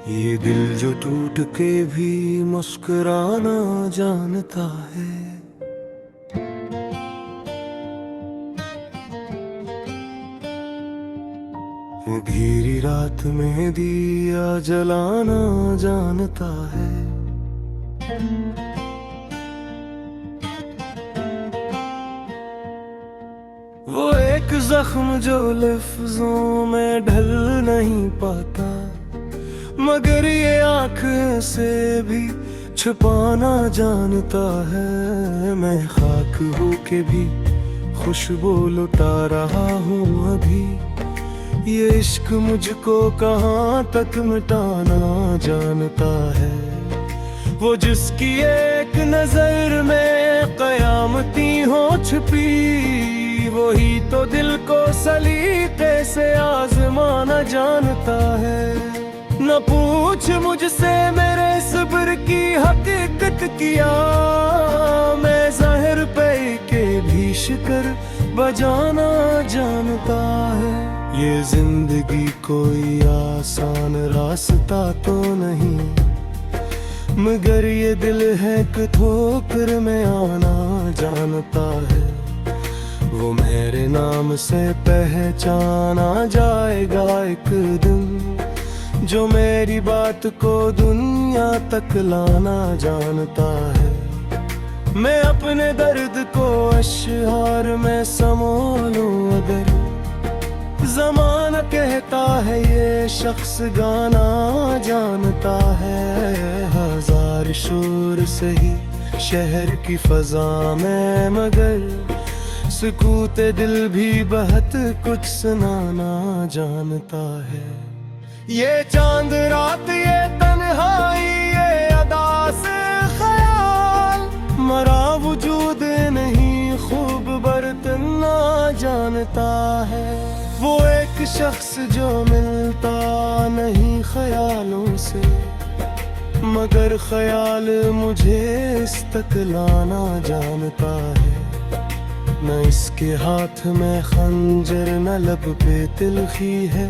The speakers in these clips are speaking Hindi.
ये दिल जो टूट के भी मुस्कुराना जानता है। ये घेरी रात में दिया जलाना जानता है। वो एक जख्म जो लफ्जों में ढल नहीं पाता, मगर ये आँख से भी छुपाना जानता है। मैं खाक हो के भी खुशबू लुटा रहा हूँ अभी, ये इश्क मुझको कहाँ तक मिटाना जानता है। वो जिसकी एक नजर में कयामती हो छुपी, वही तो दिल को सलीके से आजमाना जानता है। न पूछ मुझसे मेरे सब्र की हकीकत किया, मैं ज़ाहिर पे के भी शिकर बजाना जानता है। ये जिंदगी कोई आसान रास्ता तो नहीं, मगर ये दिल है कि ठोकर में आना जानता है। वो मेरे नाम से पहचाना जाएगा एक दिन, जो मेरी बात को दुनिया तक लाना जानता है। मैं अपने दर्द को अश्हार में समो लूं अगर, ज़माना कहता है ये शख्स गाना जानता है। हजार शोर से ही शहर की फजा में, मगर सुकूते दिल भी बहुत कुछ सुनाना जानता है। ये चांद रात, ये तन्हाई, ये अदा से ख्याल, मरा वजूद नहीं खूब बरतना जानता है। वो एक शख्स जो मिलता नहीं ख्यालों से, मगर ख्याल मुझे इस तक लाना जानता है। न इसके हाथ में खंजर न लब पे तिलखी है,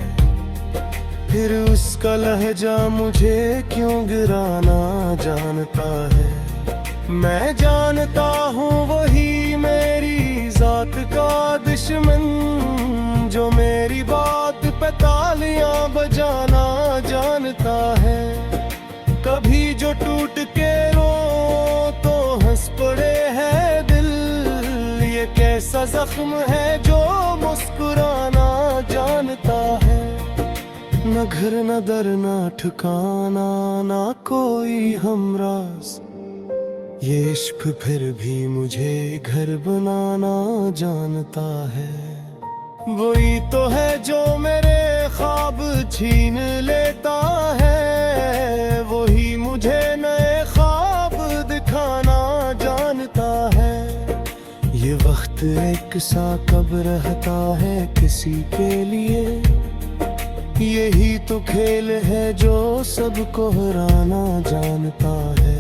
फिर उसका लहजा मुझे क्यों गिराना जानता है। मैं जानता हूँ वही मेरी जात का दुश्मन, जो मेरी बात पे तालियां बजाना जानता है। कभी जो टूट के रो तो हंस पड़े है दिल, ये कैसा जख्म है जो मुस्कुराना जानता है। न घर न दर न ठिकाना, ना कोई हमराज, ये इश्क फिर भी मुझे घर बनाना जानता है। वही तो है जो मेरे ख्वाब छीन लेता है, वही मुझे नए ख्वाब दिखाना जानता है। ये वक्त एक सा कब रहता है किसी के लिए, यही तो खेल है जो सबको हराना जानता है।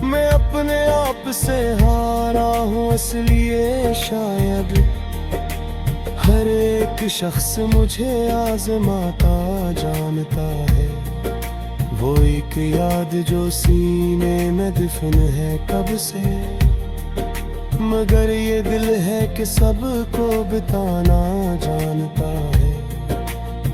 मैं अपने आप से हारा हूँ इसलिए शायद हर एक शख्स मुझे आजमाता जानता है। वो एक याद जो सीने में दफन है कब से, मगर ये दिल है कि सबको बिताना जानता है।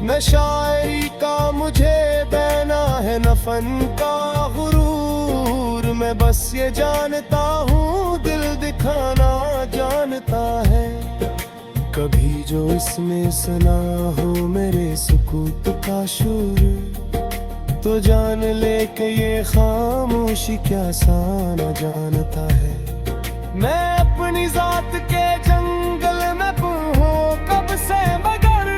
न शायरी का मुझे देना है न फन का गुरूर, मैं बस ये जानता हूँ दिल दिखाना जानता है। कभी जो इसमें सुना हो मेरे सुकूत का शूर, तो जान ले कि ये खामोशी क्या साना जानता है। मैं अपनी जात के जंगल में हूँ कब से, मगर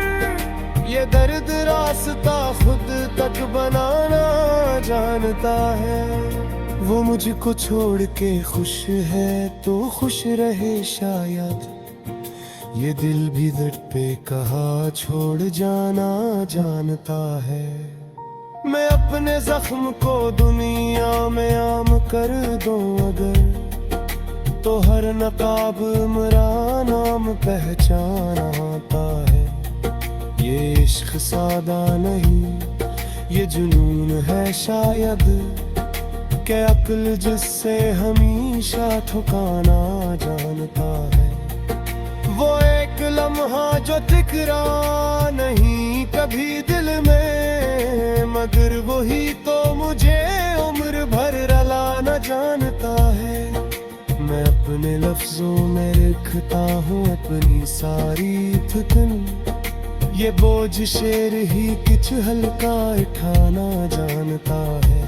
ये दर्द रास्ता खुद तक बनाना जानता है। वो मुझको छोड़ के खुश है तो खुश रहे शायद, ये दिल भी दर्द पे कहा छोड़ जाना जानता है। मैं अपने जख्म को दुनिया में आम कर दूं अगर, तो हर नकाब मेरा नाम पहचान आता है। ये इश्क सादा नहीं, ये जुनून है शायद कि अक्ल जिससे हमेशा ठुकाना जानता है। वो एक लम्हा जो दिखरा नहीं कभी दिल में, मगर वही तो मुझे उम्र भर रुलाना जानता है। मैं अपने लफ्जों में लिखता हूँ अपनी सारी थकन, ये बोझ शेर ही कुछ हल्का उठाना जानता है।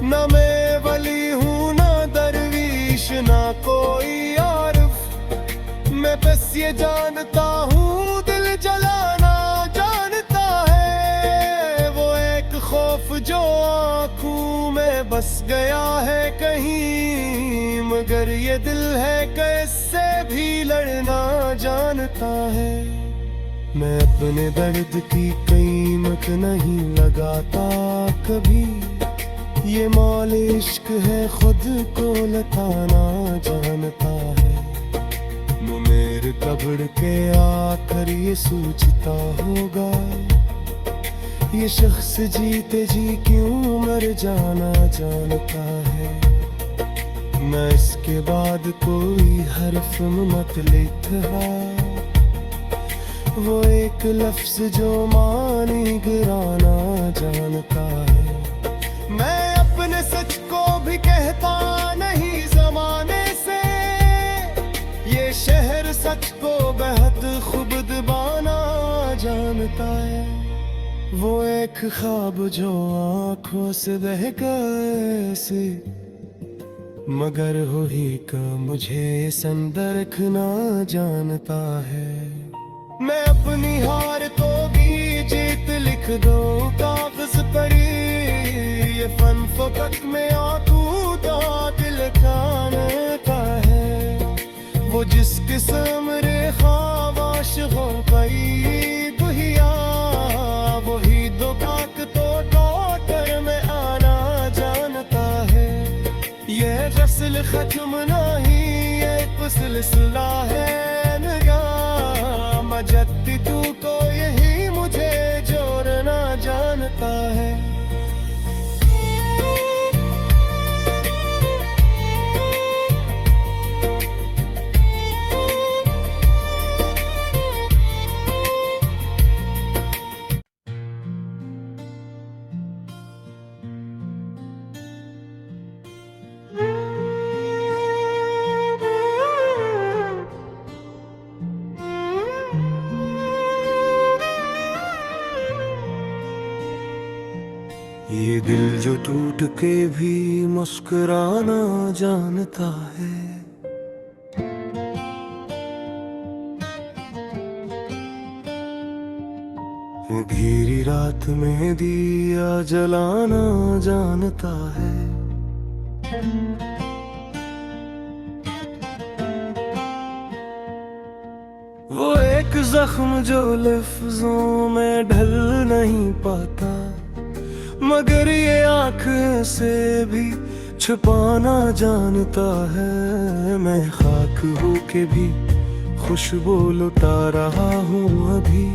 न मैं वली हूँ ना दरवीश ना कोई आरिफ, मैं बस ये जानता हूँ दिल जलाना जानता है। वो एक खौफ जो आँखों में बस गया है कहीं, मगर ये दिल है कैसे भी लड़ना जानता है। मैं अपने दर्द की कीमत नहीं लगाता कभी, ये मौल इश्क है खुद को लताना जानता है। मेरे कब्र के आखिर ये सोचता होगा, ये शख्स जीते जी क्यों मर जाना जानता है। मैं इसके बाद कोई हर्फ मत लिखा, वो एक लफ्ज जो मानी गिराना जानता है। मैं अपने सच को भी कहता नहीं जमाने से, ये शहर सच को बेहद खूब दबाना जानता है। वो एक ख्वाब जो आंखों से बह गए से, मगर हो ही का मुझे संदर रखना जानता है। मैं अपनी हार को भी जीत लिख दूं कागज पर, ये फन फकत में आंखों का दिल खाने का है। वो जिस किस्म रे ख्वाबाश हो गई गुहिया, वही दो काक तो टोटर में आना जानता है। ये रस्ल खत्म नहीं एक सिलसिला है निगाह, मजद्दिदू को यही मुझे जोड़ना जानता है। ये दिल जो टूट के भी मुस्कुराना जानता है। घेरी रात में दिया जलाना जानता है। वो एक जख्म जो लफ्जों में ढल नहीं पाता, मगर ये आँख से भी छुपाना जानता है। मैं खाक हो के भी खुशबू लुटा रहा हूँ अभी,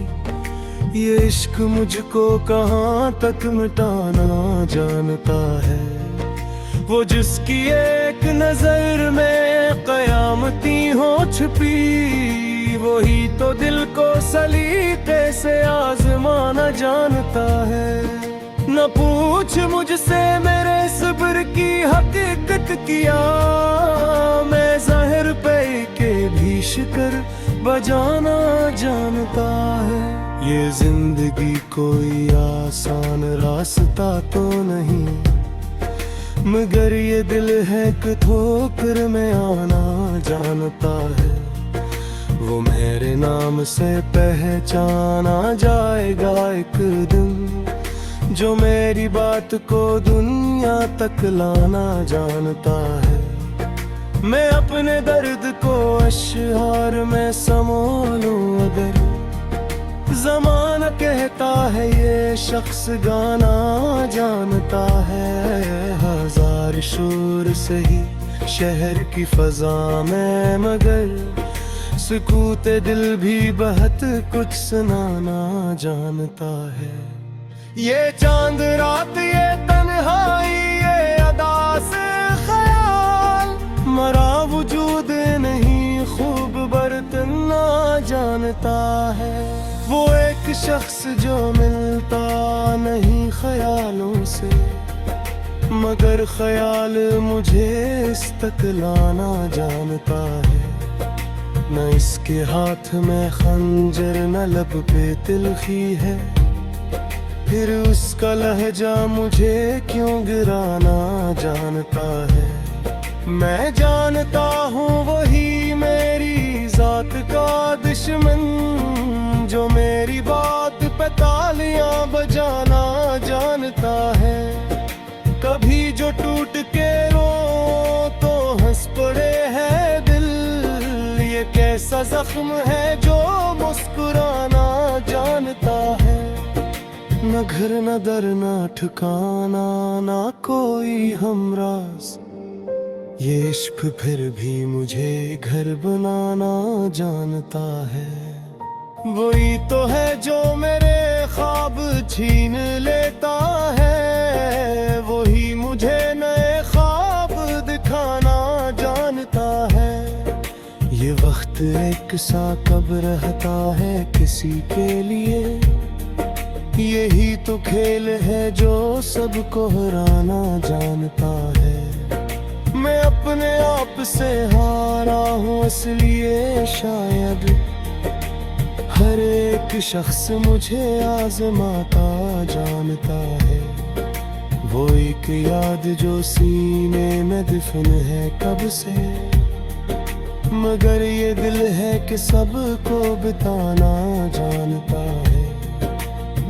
ये इश्क मुझको कहाँ तक मिटाना जानता है। वो जिसकी एक नजर में कयामती हो छुपी, वही तो दिल को सलीके से आजमाना जानता है। न पूछ मुझसे मेरे सब्र की हकीकत किया, मैं ज़ाहिर पे के भी शिकर बजाना जानता है। ये जिंदगी कोई आसान रास्ता तो नहीं, मगर ये दिल है कि ठोकर में आना जानता है। वो मेरे नाम से पहचाना जाएगा एक दिन, जो मेरी बात को दुनिया तक लाना जानता है। मैं अपने दर्द को अश्हार में समो लूं अगर, ज़माना कहता है ये शख्स गाना जानता है। हजार शोर से ही शहर की फजा में, मगर सुकूते दिल भी बहुत कुछ सुनाना जानता है। ये चांद रात, ये तन्हाई, ये अदा से ख्याल, मरा वजूद नहीं खूब बरतना जानता है। वो एक शख्स जो मिलता नहीं ख्यालों से, मगर ख्याल मुझे इस तक लाना जानता है। न इसके हाथ में खंजर, न लब पे तिलखी है, फिर उसका लहजा मुझे क्यों गिराना जानता है। मैं जानता हूँ वही मेरी जात का दुश्मन, जो मेरी बात पे तालियां बजाना जानता है। कभी जो टूट के रो तो हंस पड़े है दिल, ये कैसा जख्म है जो मुस्कुराना जानता है। न घर न दर न ठिकाना, ना कोई हमराज, ये इश्क फिर भी मुझे घर बनाना जानता है। वही तो है जो मेरे ख्वाब छीन लेता है, वही मुझे नए ख्वाब दिखाना जानता है। ये वक्त एक सा कब रहता है किसी के लिए, यही तो खेल है जो सबको हराना जानता है। मैं अपने आप से हारा हूँ इसलिए शायद हर एक शख्स मुझे आजमाता जानता है। वो एक याद जो सीने में दफन है कब से, मगर ये दिल है कि सबको बिताना जानता है।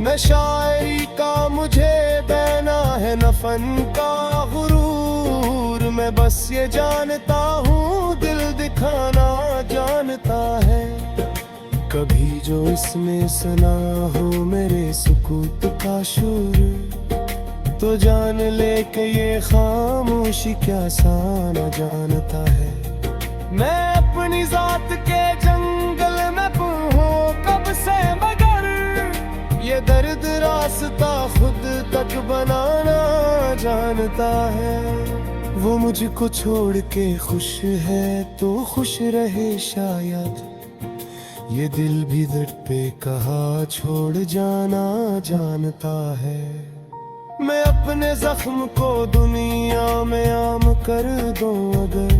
न शायरी का मुझे देना है, न फन का गुरूर, मैं बस ये जानता हूँ दिल दिखाना जानता है। कभी जो इसमें सुना हो मेरे सुकूत का शूर, तो जान ले कि ये खामोशी क्या सा न जानता है। मैं अपनी जात के जंगल में हूँ कब से, मगर ये दर्द रास्ता खुद तक बनाना जानता है। वो मुझको छोड़ के खुश है तो खुश रहे शायद, ये दिल भी दर्द पे कहा छोड़ जाना जानता है। मैं अपने जख्म को दुनिया में आम कर दूं अगर,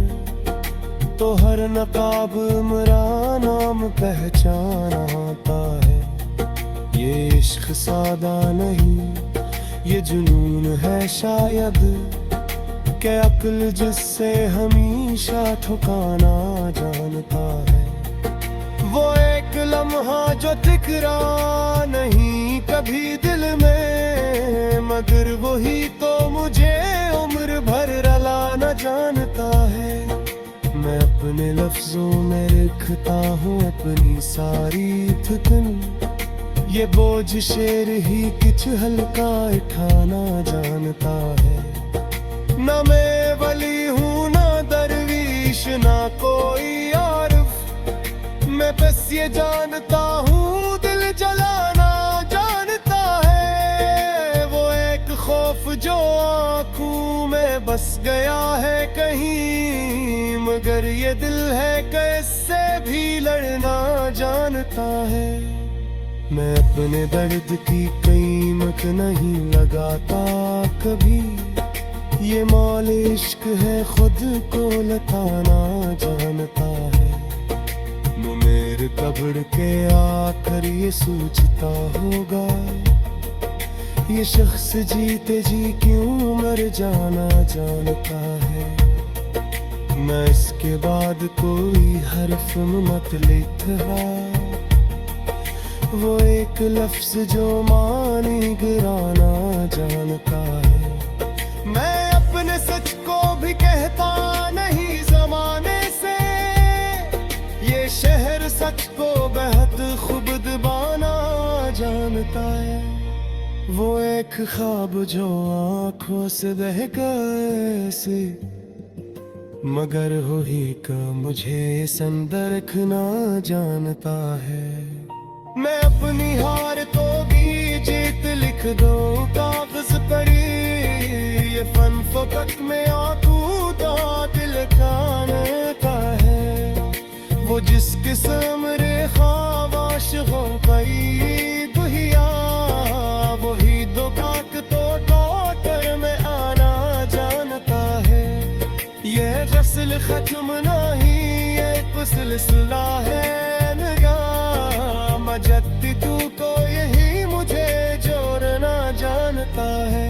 तो हर नकाब मेरा नाम पहचाना आता है। ये इश्क सादा नहीं, ये जुनून है शायद, कि अक्ल जिससे हमेशा ठुकाना जानता है। वो एक लम्हा जो दिखरा नहीं कभी दिल में, मगर वही तो मुझे उम्र भर रुलाना जानता है। मैं अपने लफ्जों में लिखता हूँ अपनी सारी थकन, ये बोझ शेर ही कुछ हल्का उठाना जानता है। न मैं वली हूँ ना दरवीश, ना कोई आरिफ, मैं बस ये जानता हूँ दिल जलाना जानता है। वो एक खौफ जो आँखों में बस गया है कहीं, मगर ये दिल है कैसे भी लड़ना जानता है। मैं अपने दर्द की कीमत नहीं लगाता कभी, ये मौल इश्क है खुद को लताना जानता है। मेरे कब्र के आखिर ये सोचता होगा, ये शख्स जीते जी क्यों मर जाना जानता है। न इसके बाद कोई हर्फ मत लिखा, वो एक लफ्ज जो मानी गिराना जानता है। मैं अपने सच को भी कहता नहीं जमाने से, ये शहर सच को बेहद खूब दबाना जानता है। वो एक ख्वाब जो आंखों से बह गए से, मगर हो ही का मुझे संदर रखना जानता है। मैं अपनी हार को भी जीत लिख दो कागज परी, ये फन फकत में आकूदा दिल खाने का है। वो जिस किस्म रे ख्वाबाश हो गई दुहिया, वही दो काक तो डॉक्टर में आना जानता है। ये फसल खत्म नहीं, ये सिलसिला है निगाह मजद्दिदू को यही मुझे जोड़ना जानता है।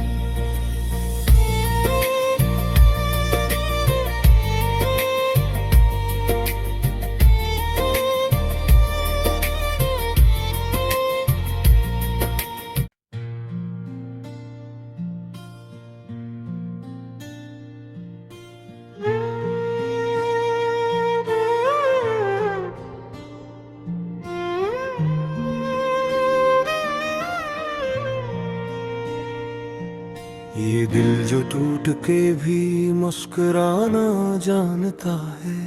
ये दिल जो टूट के भी मुस्कुराना जानता है,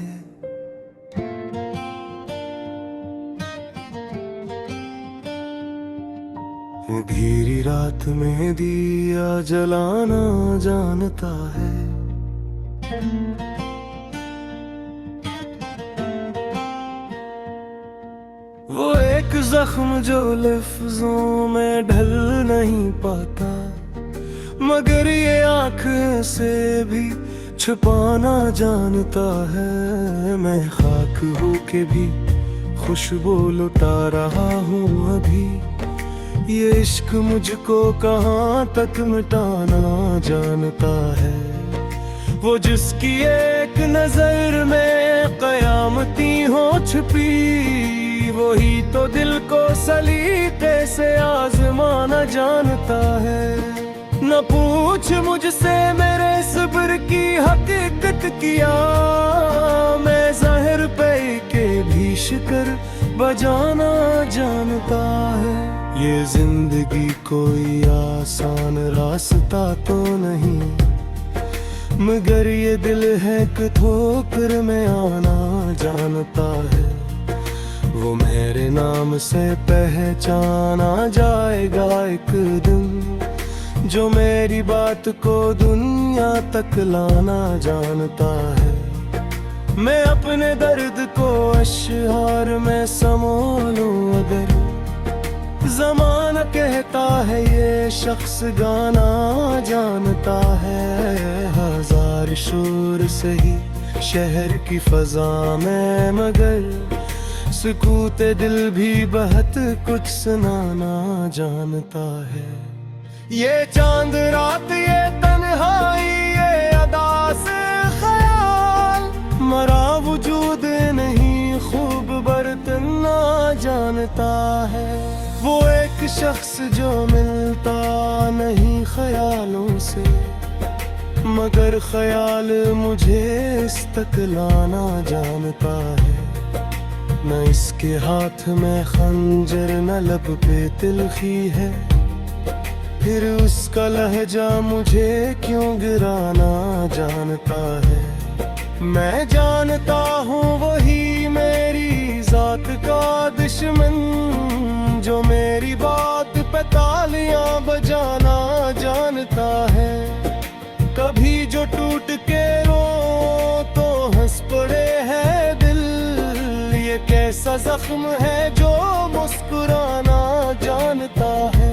वो घेरी रात में दिया जलाना जानता है। वो एक जख्म जो लफ्जों में ढल नहीं पाता, मगर ये आँख से भी छुपाना जानता है। मैं खाक हो के भी खुशबू लुटा रहा हूँ अभी, ये इश्क मुझको कहाँ तक मिटाना जानता है। वो जिसकी एक नजर में कयामती हो छुपी, वही तो दिल को सलीके से आजमाना जानता है। न पूछ मुझसे मेरे सब्र की हकीकत किया, मैं ज़ाहिर पे के भी शिकर बजाना जानता है। ये जिंदगी कोई आसान रास्ता तो नहीं, मगर ये दिल है कि ठोकर में आना जानता है। वो मेरे नाम से पहचाना जाएगा एक दिन, जो मेरी बात को दुनिया तक लाना जानता है। मैं अपने दर्द को अश्हार में समोलूं अगर, ज़माना कहता है ये शख्स गाना जानता है। हजार शोर से ही शहर की फजा में, मगर सुकूते दिल भी बहुत कुछ सुनाना जानता है। ये चांद रात, ये तन्हाई, ये अदा से ख्याल, मरा वजूद नहीं खूब बरतना जानता है। वो एक शख्स जो मिलता नहीं ख्यालों से, मगर ख्याल मुझे इस तक लाना जानता है। न इसके हाथ में खंजर न लब पे तिलखी है, फिर उसका लहजा मुझे क्यों गिराना जानता है। मैं जानता हूँ वही मेरी जात का दुश्मन, जो मेरी बात पे तालियां बजाना जानता है। कभी जो टूट के रो तो हंस पड़े है दिल, ये कैसा जख्म है जो मुस्कुराना जानता है।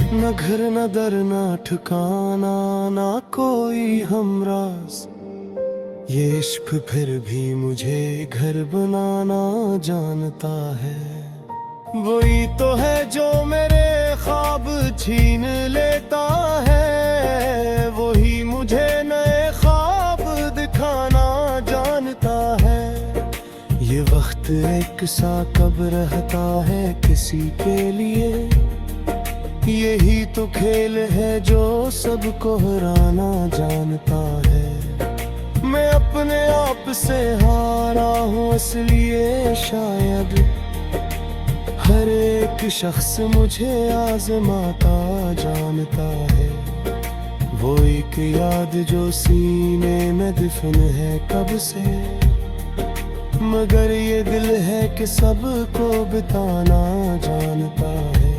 न घर न दर न ठिकाना, ना कोई हमराज, ये इश्क फिर भी मुझे घर बनाना जानता है। वही तो है जो मेरे ख्वाब छीन लेता है, वही मुझे नए ख्वाब दिखाना जानता है। ये वक्त एक सा कब रहता है किसी के लिए, यही तो खेल है जो सबको हराना जानता है। मैं अपने आप से हारा हूँ इसलिए शायद हर एक शख्स मुझे आजमाता जानता है। वो एक याद जो सीने में दफन है कब से, मगर ये दिल है कि सबको बिताना जानता है।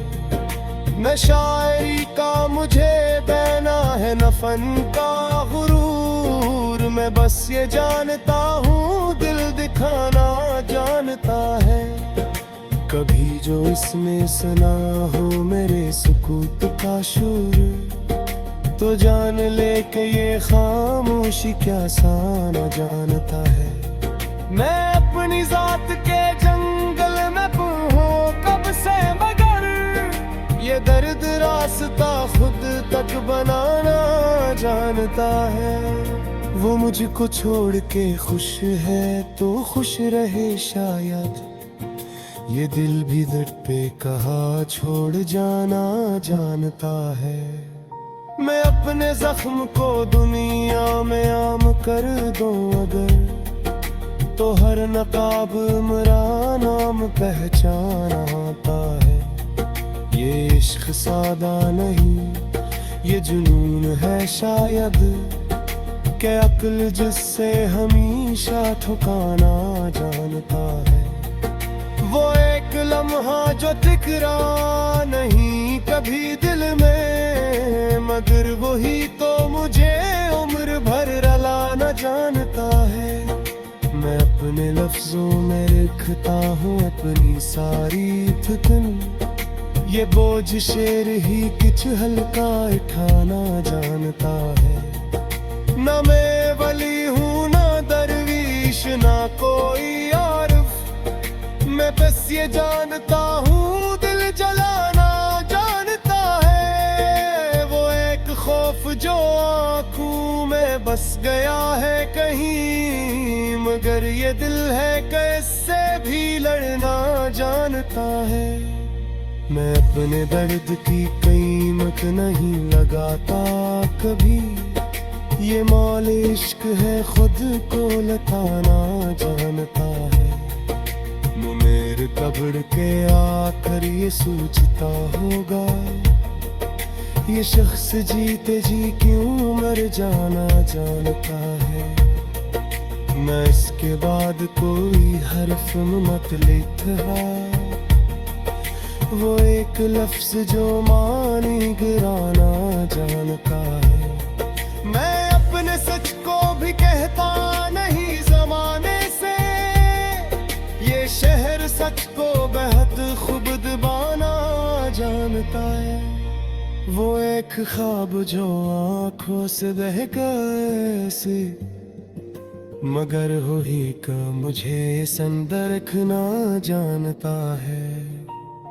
न शायरी का मुझे बहना है न फन का गुरूर, मैं बस ये जानता हूँ दिल दिखाना जानता है। कभी जो इसमें सुना हो मेरे सुकूत का शूर, तो जान ले कि ये खामोशी क्या साना जानता है। मैं अपनी जात के जंगल में हूँ कब से, मगर ये दर्द रास्ता खुद तक बनाना जानता है। वो मुझको छोड़ के खुश है तो खुश रहे शायद, ये दिल भी दर्द पे कहा छोड़ जाना जानता है। मैं अपने जख्म को दुनिया में आम कर दूं अगर, तो हर नकाब मेरा नाम पहचाना आता है। ये इश्क सादा नहीं ये जुनून है शायद, के अक्ल जिससे हमेशा ठुकाना जानता है। वो एक लम्हा जो दिखरा नहीं कभी दिल में, मगर वही तो मुझे उम्र भर रुलाना जानता है। मैं अपने लफ्जों में लिखता हूँ अपनी सारी थकन, ये बोझ शेर ही कुछ हल्का उठाना जानता है। न मैं वली हूँ ना दरवीश ना कोई आरिफ, मैं बस ये जानता हूँ दिल जलाना जानता है। वो एक खौफ जो आँखों में बस गया है कहीं, मगर ये दिल है कैसे भी लड़ना जानता है। मैं अपने दर्द की कीमत नहीं लगाता कभी, ये मौल इश्क है खुद को लताना जानता है। मेरे कब्र के आखिर ये सोचता होगा, ये शख्स जीते जी क्यों मर जाना जानता है। मैं इसके बाद कोई हर्फ मत लिखा, वो एक लफ्ज जो मानी गिराना जानता है। मैं अपने सच को भी कहता नहीं जमाने से, ये शहर सच को बेहद खूब दबाना जानता है। वो एक ख्वाब जो आंखों से बह गए से, मगर हो ही का मुझे संदर रखना जानता है।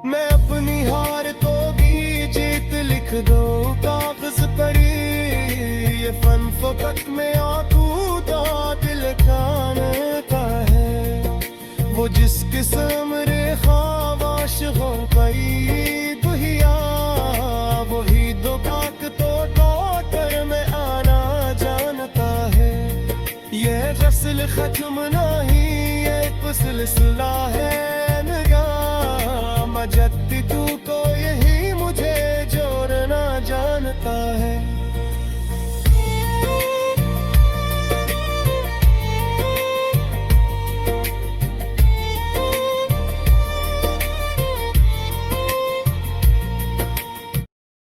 मैं अपनी हार को भी जीत लिख दूं कागज पर, ये फन फकत में आंखों का दिल खाने का है। वो जिस किस्म रे ख्वाबाश हो गई दुहिया, वही दो काक तो डॉक्टर में आना जानता है। ये फसल खत्म नहीं ये सिलसिला है,